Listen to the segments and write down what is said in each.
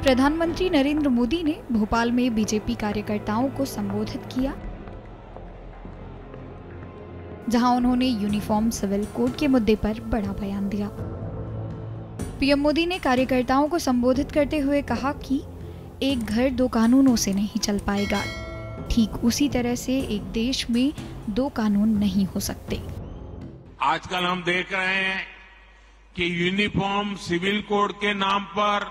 प्रधानमंत्री नरेंद्र मोदी ने भोपाल में बीजेपी कार्यकर्ताओं को संबोधित किया, जहां उन्होंने यूनिफॉर्म सिविल कोड के मुद्दे पर बड़ा बयान दिया। पीएम मोदी ने कार्यकर्ताओं को संबोधित करते हुए कहा कि एक घर दो कानूनों से नहीं चल पाएगा, ठीक उसी तरह से एक देश में दो कानून नहीं हो सकते। आजकल हम देख रहे हैं कि यूनिफॉर्म सिविल कोड के नाम पर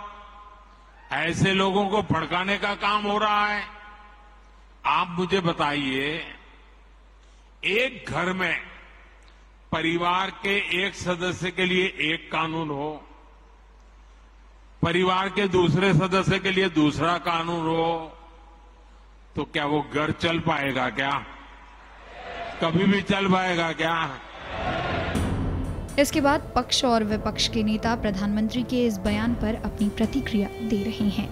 ऐसे लोगों को भड़काने का काम हो रहा है। आप मुझे बताइए, एक घर में परिवार के एक सदस्य के लिए एक कानून हो, परिवार के दूसरे सदस्य के लिए दूसरा कानून हो, तो क्या वो घर चल पाएगा? क्या कभी भी चल पाएगा क्या? इसके बाद पक्ष और विपक्ष के नेता प्रधानमंत्री के इस बयान पर अपनी प्रतिक्रिया दे रहे हैं।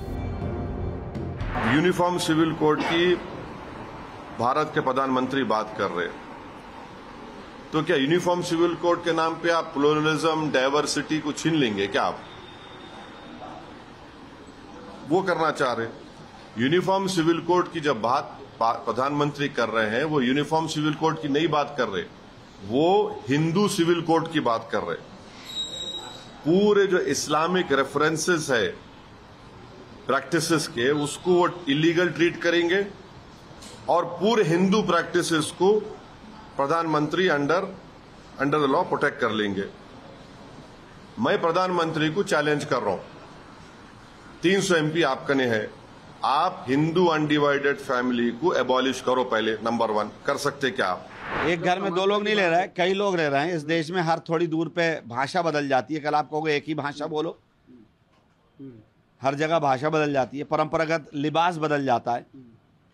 यूनिफॉर्म सिविल कोड की भारत के प्रधानमंत्री बात कर रहे हैं, तो क्या यूनिफॉर्म सिविल कोड के नाम पे आप प्लुरलिज्म, डाइवर्सिटी को छीन लेंगे क्या? आप वो करना चाह रहे? यूनिफॉर्म सिविल कोड की जब बात प्रधानमंत्री कर रहे हैं, वो यूनिफॉर्म सिविल कोड की नहीं बात कर रहे, वो हिंदू सिविल कोड की बात कर रहे। पूरे जो इस्लामिक रेफरेंसेस है प्रैक्टिसेस के, उसको वो इलीगल ट्रीट करेंगे और पूरे हिंदू प्रैक्टिसेस को प्रधानमंत्री अंडर द लॉ प्रोटेक्ट कर लेंगे। मैं प्रधानमंत्री को चैलेंज कर रहा हूं, 300 एमपी आपका ने है, आप हिंदू अनडिवाइडेड फैमिली को एबॉलिश करो पहले, नंबर 1। कर सकते क्या आप? एक घर में 2 लोग नहीं रह रहा है, कई लोग रह रहे हैं। इस देश में हर थोड़ी दूर पे भाषा बदल जाती है। कल आप कहोगे एक ही भाषा बोलो, हर जगह भाषा बदल जाती है। परंपरागत लिबास बदल जाता है।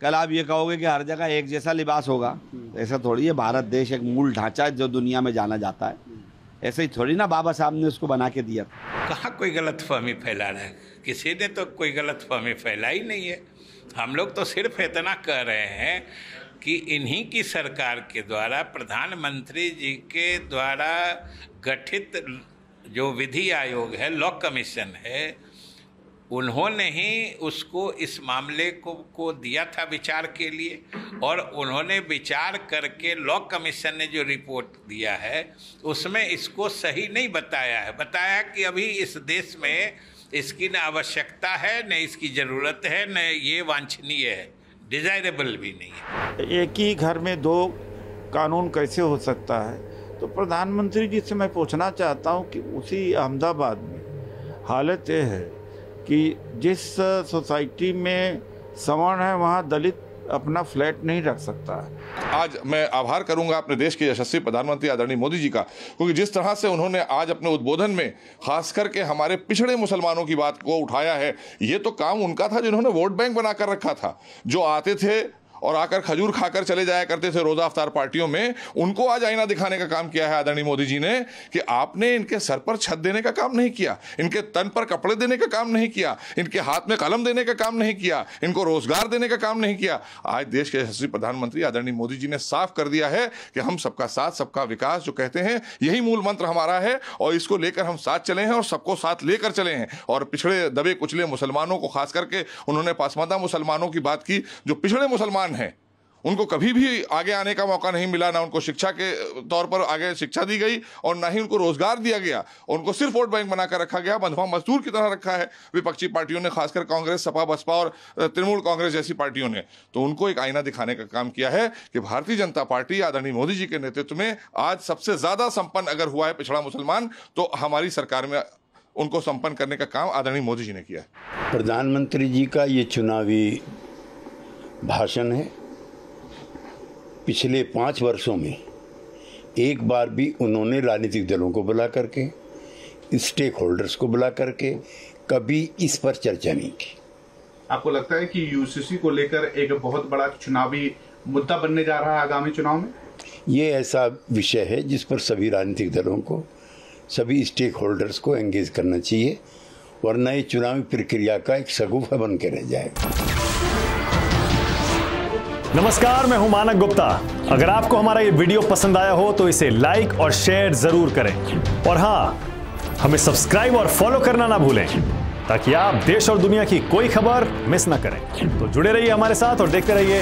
कल आप ये कहोगे कि हर जगह एक जैसा लिबास होगा, ऐसा थोड़ी है। भारत देश एक मूल ढांचा है जो दुनिया में जाना जाता है। ऐसे ही थोड़ी ना बाबा साहब ने उसको बना के दिया। कहाँ कोई गलतफहमी फैला रहा है? किसी ने तो कोई गलतफहमी फैलाई नहीं है। हम लोग तो सिर्फ इतना कह रहे हैं कि इन्हीं की सरकार के द्वारा, प्रधानमंत्री जी के द्वारा गठित जो विधि आयोग है, लॉ कमीशन है, उन्होंने ही उसको इस मामले को दिया था विचार के लिए, और उन्होंने विचार करके लॉ कमीशन ने जो रिपोर्ट दिया है उसमें इसको सही नहीं बताया है। बताया कि अभी इस देश में इसकी न आवश्यकता है, न इसकी ज़रूरत है, न ये वांछनीय है, डिजायरेबल भी नहीं है। एक ही घर में 2 कानून कैसे हो सकता है? तो प्रधानमंत्री जी से मैं पूछना चाहता हूं कि उसी अहमदाबाद में हालत ये है कि जिस सोसाइटी में सवर्ण है वहाँ दलित अपना फ्लैट नहीं रख सकता है। आज मैं आभार करूंगा अपने देश के यशस्वी प्रधानमंत्री आदरणीय मोदी जी का, क्योंकि जिस तरह से उन्होंने आज अपने उद्बोधन में खास करके हमारे पिछड़े मुसलमानों की बात को उठाया है। ये तो काम उनका था जिन्होंने वोट बैंक बनाकर रखा था, जो आते थे और आकर खजूर खाकर चले जाया करते थे रोजा अफ्तार पार्टियों में। उनको आज आईना दिखाने का काम किया है आदरणीय मोदी जी ने कि आपने इनके सर पर छत देने का काम नहीं किया, इनके तन पर कपड़े देने का काम नहीं किया, इनके हाथ में कलम देने का काम नहीं किया, इनको रोजगार देने का काम नहीं किया। आज देश के यशस्वी प्रधानमंत्री आदरणीय मोदी जी ने साफ कर दिया है कि हम सबका साथ सबका विकास जो कहते हैं, यही मूल मंत्र हमारा है और इसको लेकर हम साथ चले हैं और सबको साथ लेकर चले हैं। और पिछड़े दबे कुचले मुसलमानों को, खास करके उन्होंने पसमानदा मुसलमानों की बात की, जो पिछड़े मुसलमान हैं उनको कभी भी आगे आने का मौका नहीं मिला, ना उनको शिक्षा के तौर पर आगे शिक्षा दी गई और ना ही उनको रोजगार दिया गया। उनको सिर्फ वोट बैंक बनाकर रखा गया, बंधुआ मजदूर की तरह रखा है विपक्षी पार्टियों ने, खासकर कांग्रेस, सपा, बसपा और तृणमूल कांग्रेस जैसी पार्टियों ने। तो उनको एक आईना दिखाने का काम किया है कि भारतीय जनता पार्टी आदरणीय मोदी जी के नेतृत्व में आज सबसे ज्यादा संपन्न अगर हुआ है पिछड़ा मुसलमान, तो हमारी सरकार में उनको संपन्न करने का काम आदरणीय मोदी जी ने किया है। प्रधानमंत्री जी का ये चुनावी भाषण है। पिछले 5 वर्षों में एक बार भी उन्होंने राजनीतिक दलों को बुला करके, स्टेक होल्डर्स को बुला करके कभी इस पर चर्चा नहीं की। आपको लगता है कि यूसीसी को लेकर एक बहुत बड़ा चुनावी मुद्दा बनने जा रहा है आगामी चुनाव में? ये ऐसा विषय है जिस पर सभी राजनीतिक दलों को, सभी स्टेक होल्डर्स को एंगेज करना चाहिए, वरना ये चुनावी प्रक्रिया का एक शगुफा बन के रह जाएगा। नमस्कार, मैं हूं मानक गुप्ता। अगर आपको हमारा ये वीडियो पसंद आया हो तो इसे लाइक और शेयर जरूर करें, और हां, हमें सब्सक्राइब और फॉलो करना ना भूलें। ताकि आप देश और दुनिया की कोई खबर मिस ना करें। तो जुड़े रहिए हमारे साथ और देखते रहिए